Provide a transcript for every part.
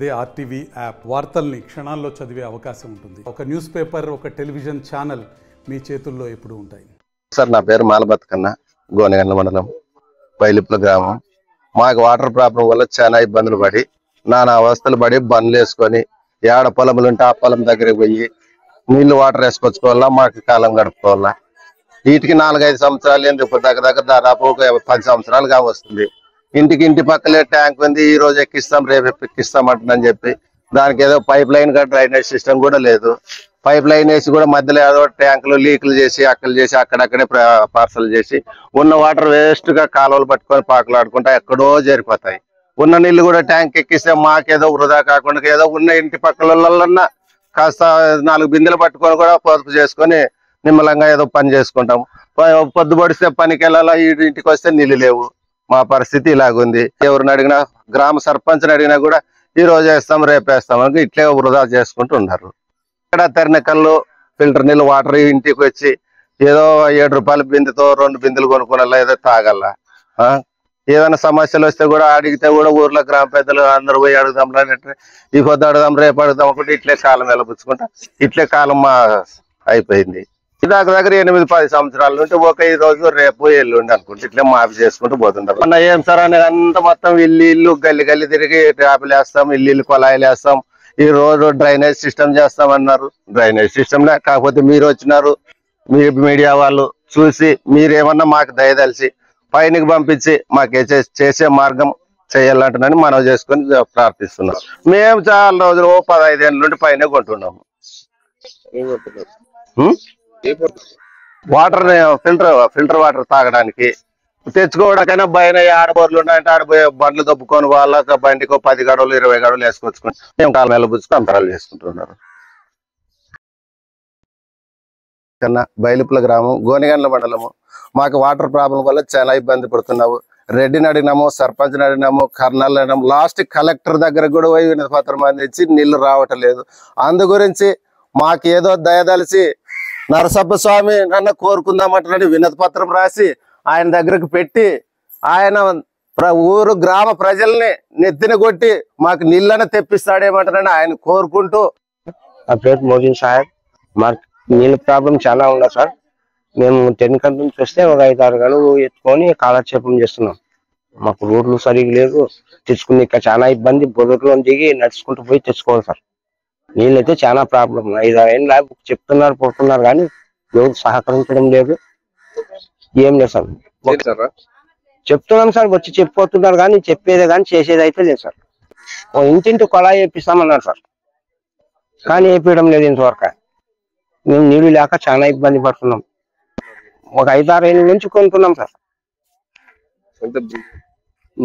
అదే RTV app వార్తల్ని క్షణాల్లో చదివే అవకాశం ఉంటుంది. ఒక న్యూస్ పేపర్, ఒక టెలివిజన్ ఛానల్ మీ చేతుల్లో ఎప్పుడు ఉంటాయి. సార్ నా పేరు మాలబతకన్న, గోనెగండ్ల మండలం, బైలిపుల గ్రామం. మాకు వాటర్ ప్రాబ్లం వల్ల చాలా ఇబ్బందులు పడి నానా అవస్థలు పడి బండ్లు వేసుకొని ఏడ పొలములు ఉంటే ఆ పొలం దగ్గరికి పోయి నీళ్లు వాటర్ వేసుకొచ్చుకోవాలా, మాకు కాలం గడుపుకోవాలా. వీటికి 4-5 సంవత్సరాలు ఎందుకు దగ్గర దాదాపు ఒక 10 సంవత్సరాలుగా వస్తుంది. ఇంటి పక్కలే ట్యాంక్ ఉంది, ఈ రోజు ఎక్కిస్తాం రేపు ఎక్కిస్తాం అంటుందని చెప్పి దానికి ఏదో పైప్ లైన్ గా డ్రైనేజ్ సిస్టమ్ కూడా లేదు. పైప్ లైన్ వేసి కూడా మధ్యలో ఏదో ట్యాంకులు లీకులు చేసి అక్కడక్కడే పార్సల్ చేసి ఉన్న వాటర్ వేస్ట్ గా కాలువలు పట్టుకొని పాకులాడుకుంటా ఎక్కడో జరిపోతాయి. ఉన్న నీళ్లు కూడా ట్యాంక్ ఎక్కిస్తే మాకేదో వృధా కాకుండా ఏదో ఉన్న ఇంటి పక్కలన్నా కాస్త 4 బిందెలు పట్టుకొని కూడా పొదుపు చేసుకొని నిమ్మలంగా ఏదో పని చేసుకుంటాం. పొద్దు పడిస్తే పనికి వెళ్ళాలా, ఇంటికి వస్తే నీళ్ళు లేవు. మా పరిస్థితి ఇలాగుంది. ఎవరిని అడిగినా, గ్రామ సర్పంచ్ని అడిగినా కూడా ఈ రోజు వేస్తాం రేపు వేస్తాం అని ఇట్లే వృధా చేసుకుంటూ ఉన్నారు. ఇక్కడ తెరనకల్లు ఫిల్టర్ నీళ్ళు వాటర్ ఇంటికి వచ్చి ఏదో 7 రూపాయల బిందెతో 2 బిందెలు కొనుక్కోనల్లా, ఏదో తాగల్లా. ఏదైనా సమస్యలు వస్తే కూడా అడిగితే కూడా ఊర్లో గ్రామ పెద్దలు అందరూ పోయి అడుగుదాం, ఈ పొద్దు అడుగుదాం రేపు అడుగుదాం అనుకుంటే ఇట్లే కాలం వెలపుచ్చుకుంటా ఇట్లే కాలం మా అయిపోయింది. దగ్గర 8-10 సంవత్సరాల నుండి ఒక ఈ రోజు రేపు ఎల్లుండి అనుకుంటే ఇట్లా మాఫీ చేసుకుంటూ పోతుంటారు. మొన్న ఏం సార్ అని అంతా మొత్తం ఇల్లు గల్లి తిరిగి ట్యాపులు వేస్తాం, ఇల్లు కొలాయిలు వేస్తాం, ఈ రోజు డ్రైనేజ్ సిస్టమ్ చేస్తామన్నారు. డ్రైనేజ్ సిస్టమ్ కాకపోతే మీరు వచ్చినారు, మీ మీడియా వాళ్ళు చూసి మీరేమన్నా మాకు దయదలిసి పైనకి పంపించి మాకు చేసే మార్గం చేయాలంటున్నాను మనవి చేసుకొని ప్రార్థిస్తున్నాం. మేము చాలా రోజులు 15 ఏళ్ళ నుండి పైన కొంటున్నాము. వాటర్ ఫిల్టర్ వాటర్ తాగడానికి తెచ్చుకోవడానికైనా బయట ఆడబోర్లు ఉన్నాయంటే ఆడపోయే బండ్లు దొబ్బుకొని వాళ్ళ బండికి 10 గడువులు 20 గడువులు వేసుకొచ్చుకొని మేము కాలం వెళ్ళబుచ్చుకొని అంతరాలు చేసుకుంటున్నారు. కన్నా బైలిపుల గ్రామం, గోనెగండ్ల మండలము. మాకు వాటర్ ప్రాబ్లం వల్ల చాలా ఇబ్బంది పడుతున్నాము. రెడ్డిని అడిగినాము, సర్పంచ్ని అడిగినాము, కర్నల్ అడిగినాము, లాస్ట్ కలెక్టర్ దగ్గర కూడా పోయి వినతిపత్రం అందించి నీళ్లు రావటం లేదు. అందు గురించి మాకు ఏదో దయదలిసి నరసప్ప స్వామి నన్ను కోరుకుందామంటున్నాడు. వినతి పత్రం రాసి ఆయన దగ్గరకు పెట్టి ఆయన ఊరు గ్రామ ప్రజల్ని నెత్తిన కొట్టి మాకు నీళ్ళని తెప్పిస్తాడేమంటున్నాడు ఆయన కోరుకుంటూ. నా పేరు మోదీన్ సాహెబ్. మాకు నీళ్ళ ప్రాబ్లం చాలా ఉండదు సార్. మేము తెన్నికంట నుంచి వస్తే ఒక 5-6 గడువు ఎత్తుకొని కాలక్షేపం చేస్తున్నాం. మాకు రోడ్లు సరిగ్గా లేదు, తెచ్చుకుని ఇక్కడ చాలా ఇబ్బంది. బొదట్లో దిగి నడుచుకుంటూ పోయి తెచ్చుకోవాలి సార్. నీళ్ళు అయితే చాలా ప్రాబ్లం. 5-6 ఏళ్ళు చెప్తున్నారు పోతున్నారు కానీ ఎవరు సహకరించడం లేదు, ఏం లేదు సార్. చెప్తున్నాం సార్, వచ్చి చెప్పిపోతున్నారు కానీ చెప్పేదే కానీ చేసేది అయితే లేదు సార్. ఇంటింటి కొలాయి వేపిస్తామన్నారు సార్, కానీ వేపించడం లేదు ఇంతవరకు. మేము నీళ్లు లేక చాలా ఇబ్బంది పడుతున్నాం. ఒక 5-6 ఏళ్ళ నుంచి కొంటున్నాం సార్.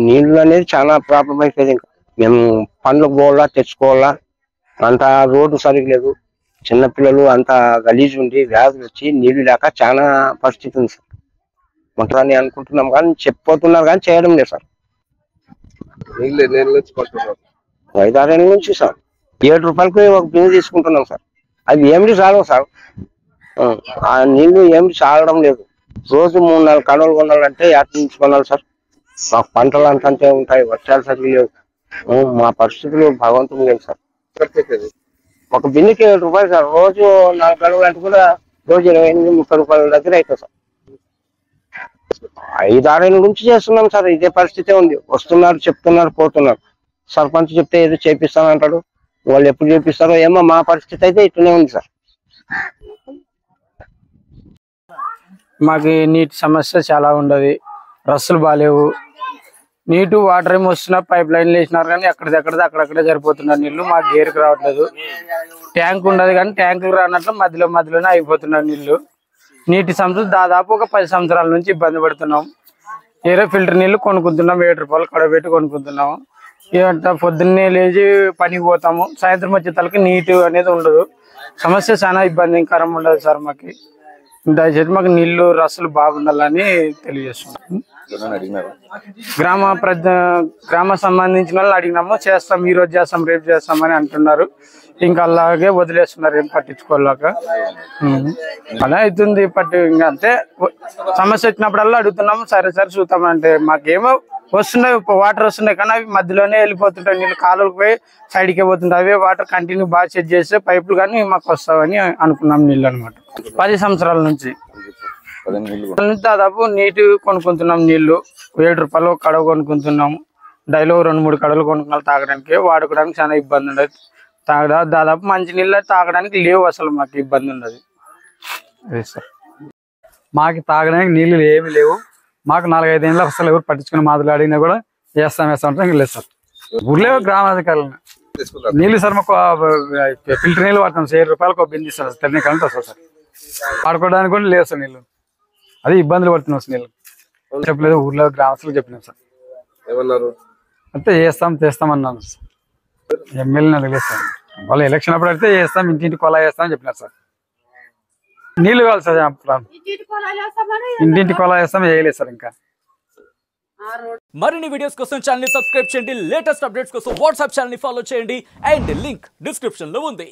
నీళ్లు అనేది చాలా ప్రాబ్లం అయిపోయింది. ఇంకా మేము పనులకు పోవాలా, తెచ్చుకోవాలా, అంత రోడ్డు సరిగ్గా లేదు. చిన్నపిల్లలు అంత గలీజ్ ఉండి వ్యాధులు వచ్చి నీళ్లు లేక చాలా పరిస్థితి ఉంది సార్. మంటారని అనుకుంటున్నాం కానీ చెప్పిపోతున్నారు కానీ చేయడం లేదు సార్. 5-6 ఏళ్ళ నుంచి సార్ 7 రూపాయలకి ఒక బిందె తీసుకుంటున్నాం సార్. అది ఏమిటి చాలవు సార్. ఆ నీళ్లు ఏమిటి చాలడం లేదు. రోజు 3-4 కడవలు కొనాలంటే ఎక్కడి నుంచి కొనాలి సార్? మాకు పంటలు అంతంతే ఉంటాయి, వర్షాలు సరిగ్గా లేవు. మా పరిస్థితులు భగవంతుడు లేదు సార్. ఒక బిందెకి 7 రూపాయలు సార్. రోజు 4 కడవలు అంటే కూడా రోజు 28-30 రూపాయల దగ్గర అవుతుంది సార్. 5-6 ఏళ్ళ నుంచి చేస్తున్నాం సార్. ఇదే పరిస్థితే ఉంది. వస్తున్నారు, చెప్తున్నారు, పోతున్నారు. సర్పంచ్ చెప్తే ఏదో చేపిస్తానంటాడు, వాళ్ళు ఎప్పుడు చేపిస్తారో ఏమో. మా పరిస్థితి అయితే ఇట్లనే ఉంది సార్. మాకు నీటి సమస్య చాలా ఉండదు. రస్సులు బాగాలేవు. నీటు వాటర్ ఏమి వస్తున్నా పైప్ లైన్లు వేసినారు కానీ అక్కడక్కడే సరిపోతున్నారు నీళ్లు. మాకు గేరుకు రావట్లేదు. ట్యాంక్ ఉండదు కానీ ట్యాంకులు రానట్లు మధ్యలోనే అయిపోతున్నారు నీళ్లు. నీటి సమస్య దాదాపు ఒక 10 సంవత్సరాల నుంచి ఇబ్బంది పడుతున్నాం. ఏదో ఫిల్టర్ నీళ్లు కొనుక్కుంటున్నాం, 7 రూపాయలు కడబెట్టి కొనుక్కుంటున్నాము. ఏమంటే పొద్దున్నే లేచి పనికి పోతాము, సాయంత్రం వచ్చే తలకి నీటు అనేది ఉండదు. సమస్య చాలా ఇబ్బందికరం ఉండదు సార్. మాకు దయచేసి మాకు నీళ్లు రస్సులు బాగుండాలని తెలియజేస్తున్నాం. గ్రామ సంబంధించిన వాళ్ళు అడిగినాము, చేస్తాం, ఈ రోజు చేస్తాం రేపు చేస్తామని అంటున్నారు. ఇంకా అలాగే వదిలేస్తున్నారు, ఏం పట్టించుకోలేక. అలా అవుతుంది. ఇంకా అంతే. సమస్య వచ్చినప్పుడల్లా అడుగుతున్నాము, సరే చూద్దామంటే మాకేమో వస్తున్నాయి, వాటర్ వస్తున్నాయి కానీ అవి మధ్యలోనే వెళ్ళిపోతుంటాయి. నీళ్ళు కాలువలకు పోయి సైడ్కి పోతుంటాయి. అవే వాటర్ కంటిన్యూ బాగా సెట్ చేస్తే పైపులు కానీ మాకు వస్తావని అనుకున్నాం నీళ్ళు అనమాట. 10 సంవత్సరాల నుంచి దాదాపు నీటి కొనుక్కుంటున్నాం. నీళ్లు 7 రూపాయలు కడవ కొనుక్కుంటున్నాము. డైలో 2-3 కడవలు కొనుక్కున్నాం. తాగడానికి వాడుకోవడానికి చాలా ఇబ్బంది ఉండదు. దాదాపు మంచి నీళ్ళు తాగడానికి లేవు, అసలు మాకు ఇబ్బంది ఉండదు. అదే సార్, మాకు తాగడానికి నీళ్ళు ఏమి లేవు. మాకు 4-5 ఏళ్ళు అసలు ఎవరు పట్టించుకుని మాదులు అడిగినా కూడా వేస్తాం లేదు సార్. ఊర్లో గ్రామాధికారులు నీళ్ళు సార్ మాకు ఫిల్టర్ నీళ్ళు వాడతాం. 7 రూపాయలకు బింది సార్, తెరనీ కరెంట్ వస్తుంది సార్. వాడుకోవడానికి కూడా లేదు సార్ నీళ్ళు. అది ఇబ్బందులు పడుతున్నాం సార్. నీళ్ళు చెప్పలేదు, ఊర్లో గ్రామస్తులకు చెప్పినాం సార్. అంటే చేస్తాం అన్నాను సార్. ఎమ్మెల్యేని అడగలేదు సార్. వాళ్ళు ఎలక్షన్ అప్పుడు అయితే చేస్తాం, ఇంటింటి కొలా చేస్తామని చెప్పినారు సార్. నీళ్లు కావాలి సార్, ఇంటింటి కొలా చేస్తాం, వేయలేదు సార్. ఇంకా మరిన్ని వీడియోస్ కోసం ఛానల్ ని సబ్స్క్రైబ్ చేయండి. లేటెస్ట్ అప్డేట్స్ కోసం వాట్సాప్ ఛానల్ ని ఫాలో చేయండి. అండ్ లింక్ డిస్క్రిప్షన్ లో ఉంది.